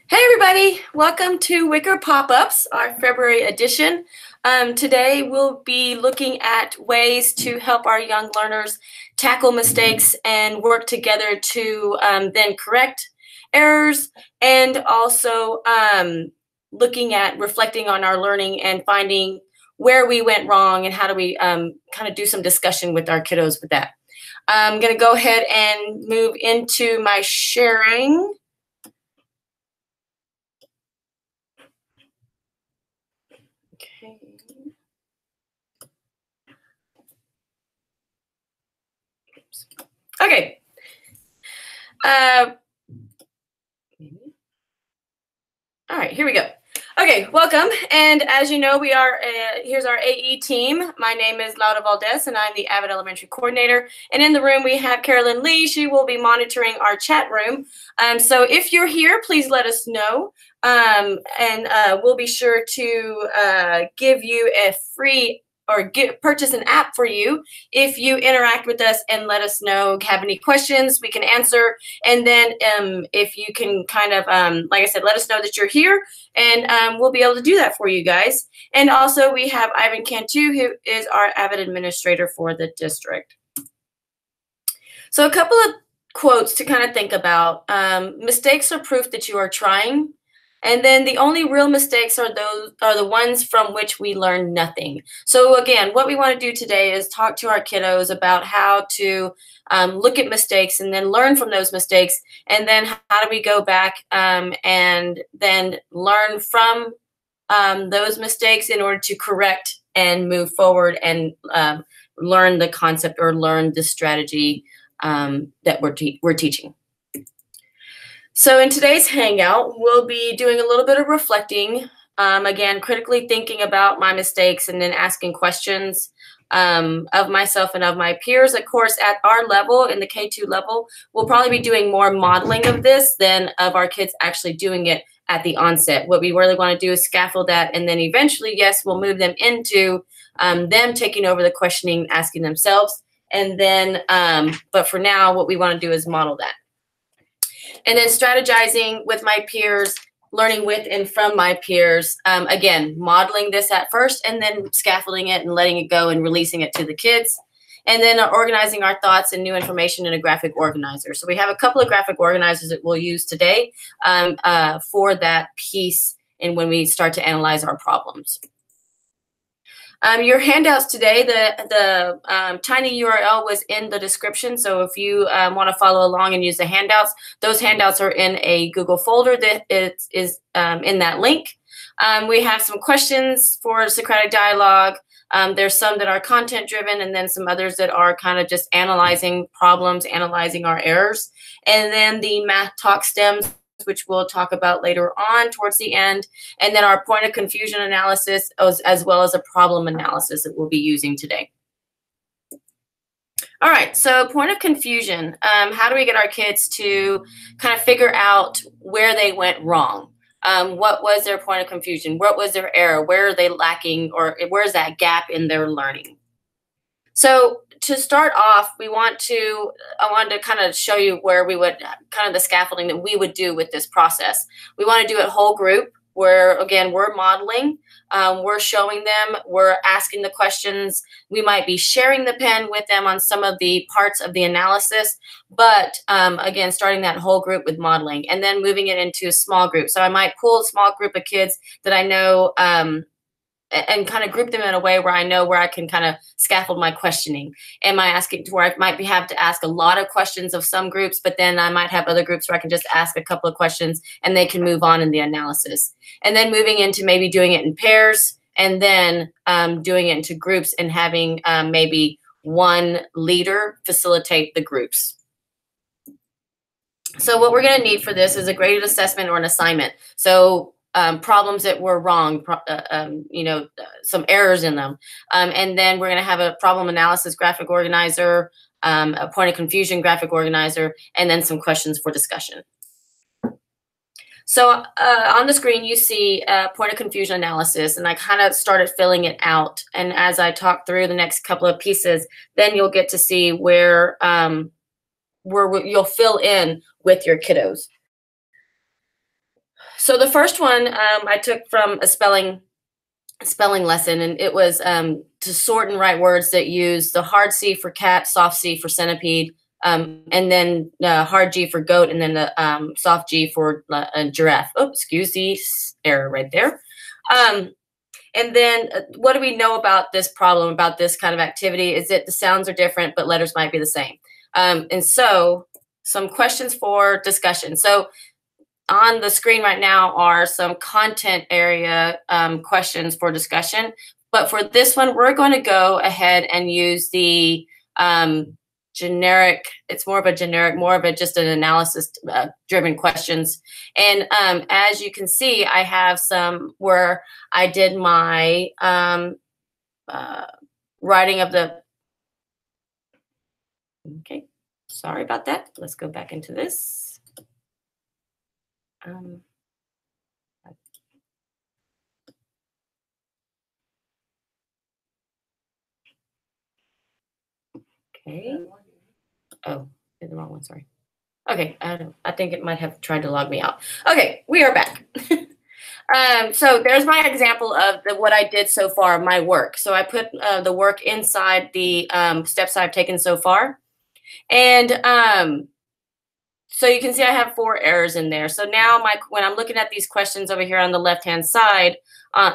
Hey everybody, welcome to WICOR Pop-Ups, our February edition. Today we'll be looking at ways to help our young learners tackle mistakes and work together to then correct errors, and also looking at reflecting on our learning and finding where we went wrong and how do we kind of do some discussion with our kiddos with that. I'm going to go ahead and move into my sharing. Okay. Okay. All right, here we go. Okay, welcome. And as you know, we are, here's our AE team. My name is Laura Valdez, and I'm the Avid Elementary Coordinator. And in the room, we have Carolyn Lee. She will be monitoring our chat room. So if you're here, please let us know. And we'll be sure to give you a free or purchase an app for you if you interact with us and let us know, have any questions we can answer. And then if you can kind of, like I said, let us know that you're here, and we'll be able to do that for you guys. And also we have Ivan K-2, who is our Avid Administrator for the district. So a couple of quotes to kind of think about. Mistakes are proof that you are trying. And then the only real mistakes are the ones from which we learn nothing. So again, what we want to do today is talk to our kiddos about how to look at mistakes and then learn from those mistakes. And then how do we go back and then learn from those mistakes in order to correct and move forward and learn the concept or learn the strategy that we're teaching. So in today's Hangout, we'll be doing a little bit of reflecting, again, critically thinking about my mistakes and then asking questions of myself and of my peers. Of course, at our level, in the K-2 level, we'll probably be doing more modeling of this than of our kids actually doing it at the onset. What we really want to do is scaffold that, and then eventually, yes, we'll move them into them taking over the questioning, asking themselves. And then, but for now, what we want to do is model that. And then strategizing with my peers, learning with and from my peers. Again, modeling this at first and then scaffolding it and letting it go and releasing it to the kids. And then organizing our thoughts and new information in a graphic organizer. So we have a couple of graphic organizers that we'll use today for that piece and when we start to analyze our problems. Your handouts today, the tiny URL was in the description. So if you want to follow along and use the handouts, those handouts are in a Google folder that is in that link. We have some questions for Socratic dialogue. There's some that are content driven and then some others that are kind of just analyzing problems, analyzing our errors. And then the math talk stems, which we'll talk about later on towards the end, and then our point of confusion analysis as well as a problem analysis that we'll be using today. All right, so point of confusion. How do we get our kids to kind of figure out where they went wrong? What was their point of confusion? What was their error? Where are they lacking, or where's that gap in their learning? So to start off, I wanted to kind of show you where we would, kind of the scaffolding that we would do with this process. We want to do it whole group where, again, we're modeling, we're showing them, we're asking the questions. We might be sharing the pen with them on some of the parts of the analysis, but again, starting that whole group with modeling and then moving it into a small group. So I might pull a small group of kids that I know and kind of group them in a way where I know where I can kind of scaffold my questioning. Am I asking to where I might have to ask a lot of questions of some groups, but then I might have other groups where I can just ask a couple of questions and they can move on in the analysis. And then moving into maybe doing it in pairs and then doing it into groups and having maybe one leader facilitate the groups. So what we're going to need for this is a graded assessment or an assignment. So problems that were wrong, some errors in them. And then we're going to have a problem analysis graphic organizer, a point of confusion graphic organizer, and then some questions for discussion. So on the screen, you see point of confusion analysis, and I kind of started filling it out. And as I talk through the next couple of pieces, then you'll get to see where you'll fill in with your kiddos. So the first one I took from a spelling lesson, and it was to sort and write words that use the hard C for cat, soft C for centipede, and then hard G for goat, and then the soft G for giraffe. Oh, excuse the error right there. And then what do we know about this problem, about this kind of activity, is that the sounds are different, but letters might be the same. And so some questions for discussion. So on the screen right now are some content area questions for discussion. But for this one, we're going to go ahead and use the generic, it's more of a generic, more of a just an analysis driven questions. And as you can see, I have some where I did my writing of the, okay, sorry about that. Let's go back into this. Okay. Oh, did the wrong one, sorry. Okay, I think it might have tried to log me out. Okay, we are back. So there's my example of what I did so far, my work. So I put the work inside the steps I've taken so far. And so you can see I have 4 errors in there. So now when I'm looking at these questions over here on the left-hand side,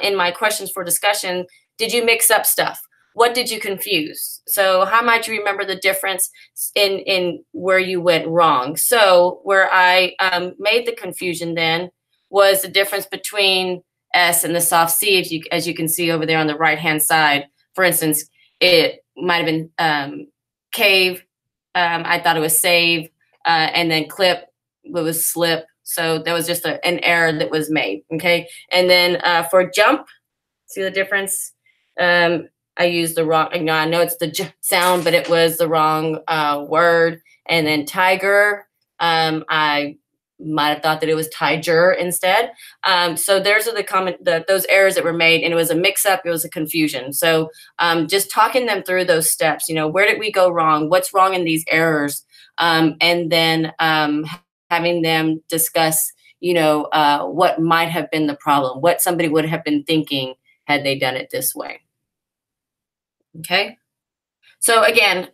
in my questions for discussion, did you mix up stuff? What did you confuse? So how might you remember the difference in where you went wrong? So where I made the confusion then was the difference between S and the soft C, as you can see over there on the right-hand side. For instance, it might have been cave. I thought it was save. And then clip, it was slip. So there was just an error that was made, okay? And then for jump, see the difference? I used the wrong, I know it's the j sound, but it was the wrong word. And then tiger, I might have thought that it was tiger instead. So those are those errors that were made, and it was a mix-up, it was a confusion. So just talking them through those steps, where did we go wrong? What's wrong in these errors? And then having them discuss, what might have been the problem, what somebody would have been thinking had they done it this way. Okay. So again,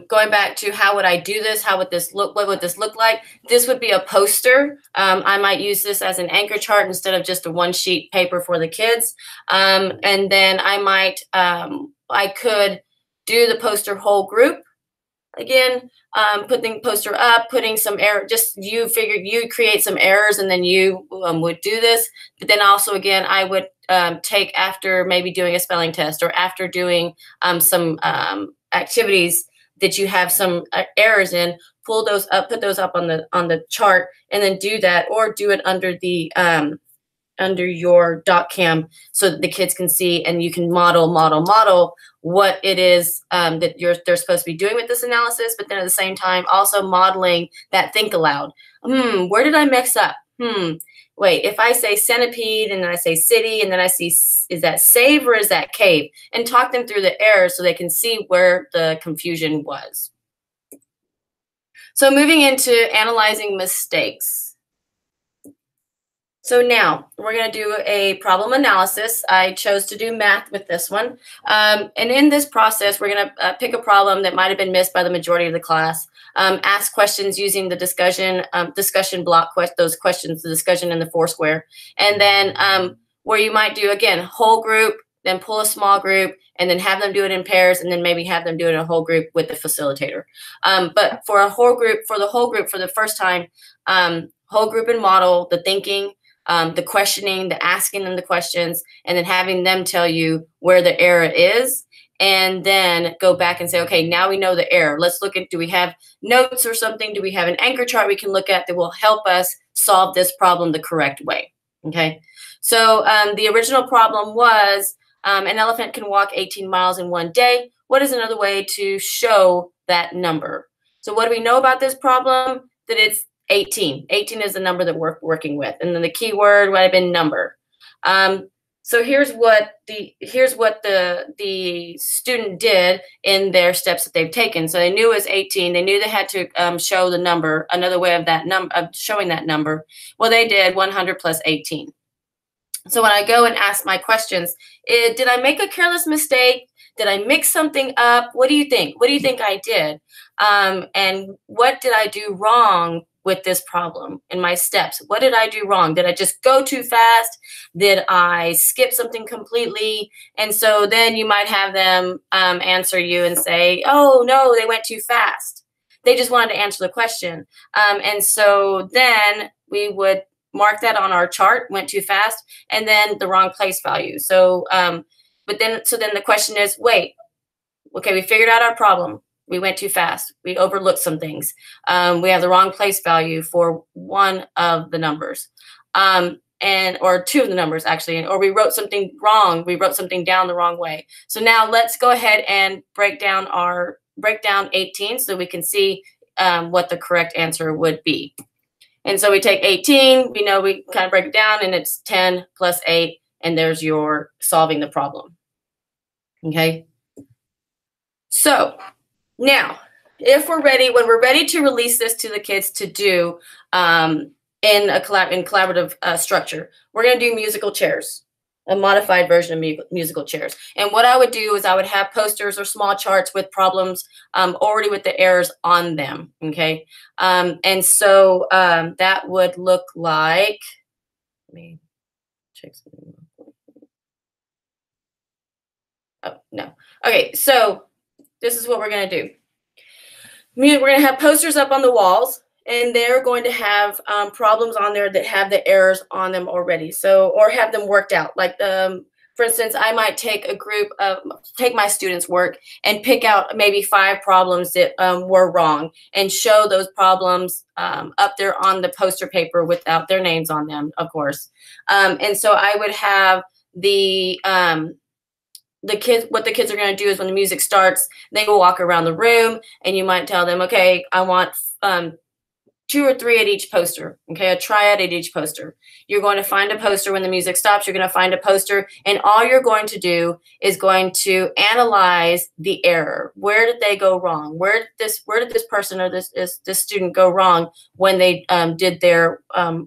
going back to how would I do this? How would this look? What would this look like? This would be a poster. I might use this as an anchor chart instead of just a 1-sheet paper for the kids. And then I could do the poster whole group. Again, putting poster up, putting some error, just you create some errors, and then you would do this. But then also, again, I would take, after maybe doing a spelling test or after doing some activities that you have some errors in, pull those up, put those up on the chart, and then do that, or do it under the under your doc cam so that the kids can see, and you can model what it is that they're supposed to be doing with this analysis, but then at the same time also modeling that think aloud. Where did I mix up? Wait, if I say centipede and then I say city and then I see, is that save or is that cave? And talk them through the errors so they can see where the confusion was. So moving into analyzing mistakes. So now we're going to do a problem analysis. I chose to do math with this one. And in this process, we're going to pick a problem that might have been missed by the majority of the class, ask questions using the discussion block, those questions, the discussion in the 4-square. And then where you might do, again, whole group, then pull a small group, and then have them do it in pairs, and then maybe have them do it in a whole group with the facilitator. But for the whole group, for the first time, whole group and model, the thinking, the questioning, the asking them the questions, and then having them tell you where the error is, and then go back and say, okay, now we know the error. Let's look at, do we have notes or something? Do we have an anchor chart we can look at that will help us solve this problem the correct way? Okay, so the original problem was an elephant can walk 18 miles in 1 day. What is another way to show that number? So what do we know about this problem? That it's 18. 18 is the number that we're working with. And then the key word would have been number. So here's what the student did in their steps that they've taken. So they knew it was 18. They knew they had to show the number, another way of that number of showing that number. Well, they did 100 plus 18. So when I go and ask my questions, did I make a careless mistake? Did I mix something up? What do you think? What do you think I did? And what did I do wrong with this problem in my steps? What did I do wrong? Did I just go too fast? Did I skip something completely? And so then you might have them answer you and say, oh, no, they went too fast. They just wanted to answer the question. And so then we would mark that on our chart, went too fast, and then the wrong place value. So, then the question is, wait, okay, we figured out our problem. We went too fast. We overlooked some things. We have the wrong place value for one of the numbers, or two of the numbers actually, or we wrote something wrong. We wrote something down the wrong way. So now let's go ahead and break down 18 so we can see what the correct answer would be. And so we take 18, we know we kind of break it down, and it's 10 plus 8, and there's your solving the problem. Okay? So now, when we're ready to release this to the kids to do in collaborative structure, we're going to do musical chairs, a modified version of musical chairs. And what I would do is I would have posters or small charts with problems already with the errors on them, okay? And so that would look like, let me check something. Oh, no. Okay, so this is what we're going to do. We're going to have posters up on the walls, and they're going to have problems on there that have the errors on them already. So, or have them worked out. Like, for instance, I might take take my students' work and pick out maybe 5 problems that were wrong and show those problems up there on the poster paper without their names on them, of course. And so I would have what the kids are going to do is when the music starts, they will walk around the room, and you might tell them, okay, I want 2 or 3 at each poster, okay, a triad at each poster. You're going to find a poster when the music stops. You're going to find a poster, and all you're going to do is going to analyze the error. Where did they go wrong? Where did this person or this student go wrong when they did their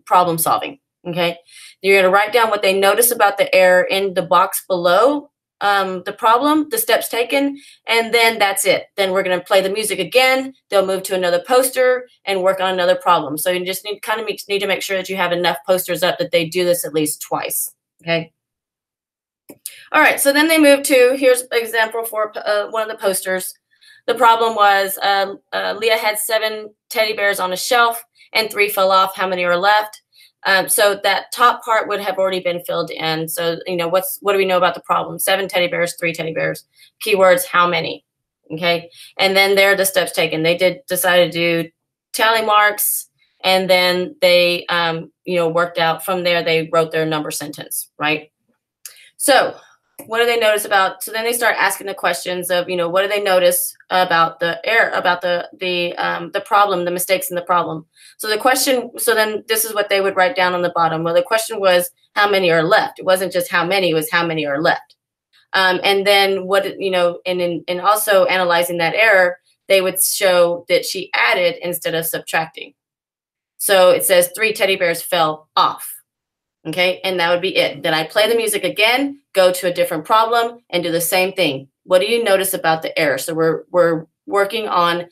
problem solving? Okay, you're going to write down what they notice about the error in the box below the problem, the steps taken, and then that's it. Then we're going to play the music again. They'll move to another poster and work on another problem. So you just need to make sure that you have enough posters up that they do this at least twice. Okay. All right. So then they move to, here's an example for one of the posters. The problem was Leah had 7 teddy bears on a shelf and 3 fell off. How many are left? So that top part would have already been filled in. So, what do we know about the problem? 7 teddy bears, 3 teddy bears. Keywords, how many? Okay. And then there are the steps taken. They decided to do tally marks, and then they, worked out from there. They wrote their number sentence, right? So what do they notice about? So then they start asking the questions of, what do they notice about the error, about the problem, the mistakes in the problem. So then this is what they would write down on the bottom. Well, the question was, how many are left? It wasn't just how many, it was how many are left. And then and also analyzing that error, they would show that she added instead of subtracting. So it says 3 teddy bears fell off. Okay, and that would be it. Then I play the music again, go to a different problem, and do the same thing. What do you notice about the error? So we're working on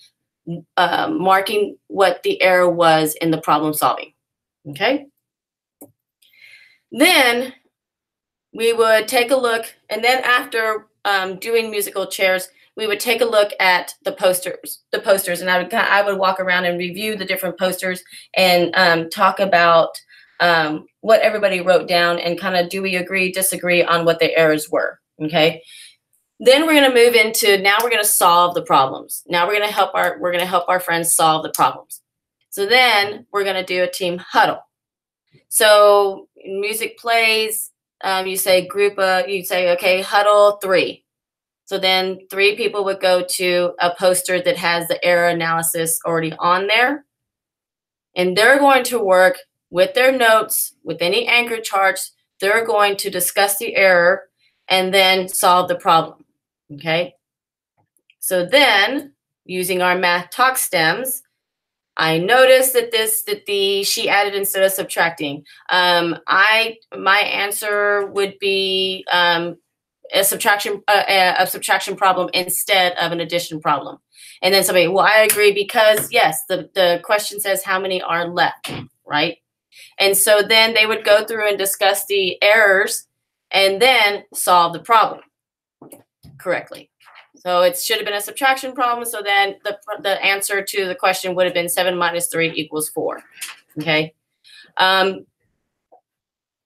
marking what the error was in the problem solving. Okay. Then we would take a look, and then after doing musical chairs, we would take a look at the posters, and I would walk around and review the different posters and talk about what everybody wrote down and kind of do we agree, disagree on what the errors were. Okay. Then we're going to move into, now we're going to solve the problems. Now we're going to help our friends solve the problems. So then we're going to do a team huddle. So music plays, you say okay, huddle 3. So then 3 people would go to a poster that has the error analysis already on there. And they're going to work with their notes, with any anchor charts, they're going to discuss the error and then solve the problem, okay? So then, using our math talk stems, I noticed that she added instead of subtracting. My answer would be a subtraction problem instead of an addition problem. And then somebody, well, I agree because yes, the question says how many are left, right? And so then they would go through and discuss the errors and then solve the problem correctly. So it should have been a subtraction problem. So then the answer to the question would have been 7 minus 3 equals 4. Okay.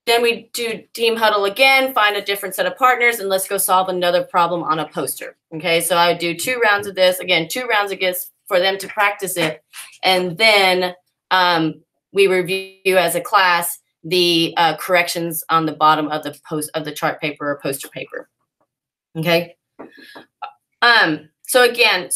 Then we do team huddle again, find a different set of partners, and let's go solve another problem on a poster. Okay. So I would do 2 rounds of this. Again, 2 rounds of this for them to practice it. And then we review as a class the corrections on the bottom of the chart paper or poster paper. Okay. So again,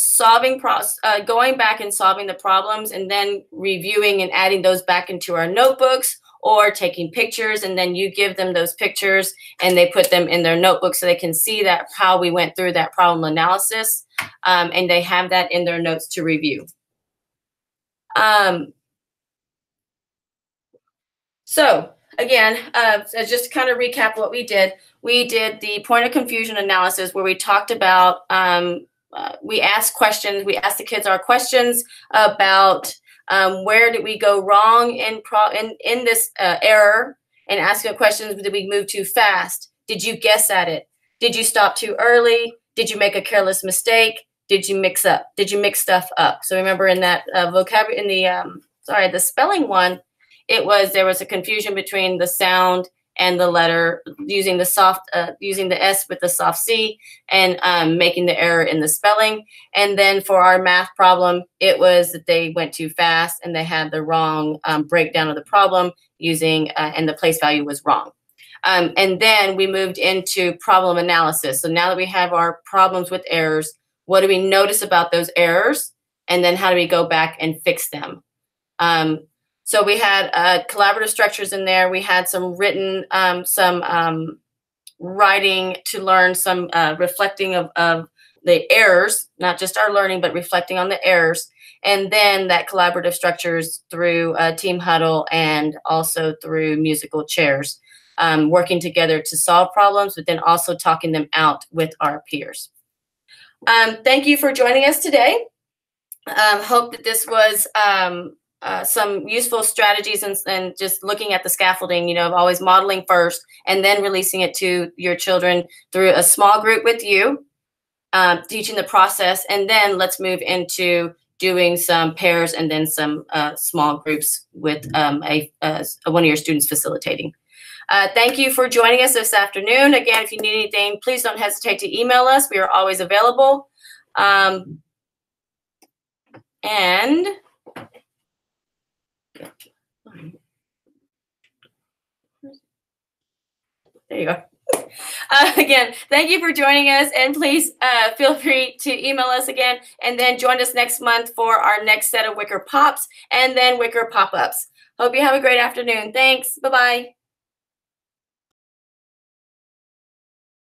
going back and solving the problems and then reviewing and adding those back into our notebooks, or taking pictures and then you give them those pictures and they put them in their notebook so they can see that how we went through that problem analysis, and they have that in their notes to review. So again, just to kind of recap what we did the point of confusion analysis where we talked about, we asked questions, we asked the kids our questions about where did we go wrong in this error, and asking questions, did we move too fast? Did you guess at it? Did you stop too early? Did you make a careless mistake? Did you mix stuff up? So remember in that vocabulary, in the spelling one, there was a confusion between the sound and the letter, using the S with the soft C, and making the error in the spelling. And then for our math problem, it was that they went too fast and they had the wrong breakdown of the problem and the place value was wrong. And then we moved into problem analysis. So now that we have our problems with errors, what do we notice about those errors? And then how do we go back and fix them? So we had collaborative structures in there. We had some written, some writing to learn, some reflecting of the errors, not just our learning, but reflecting on the errors. And then that collaborative structures through team huddle and also through musical chairs, working together to solve problems, but then also talking them out with our peers. Thank you for joining us today. Hope that this was some useful strategies and just looking at the scaffolding, of always modeling first and then releasing it to your children through a small group with you, teaching the process, and then let's move into doing some pairs and then some small groups with one of your students facilitating. Thank you for joining us this afternoon. Again, if you need anything, please don't hesitate to email us. We are always available. And there you go. Again, thank you for joining us, and please feel free to email us again, and then join us next month for our next set of WICOR Pops and then WICOR Pop-Ups. Hope you have a great afternoon. Thanks. Bye-bye.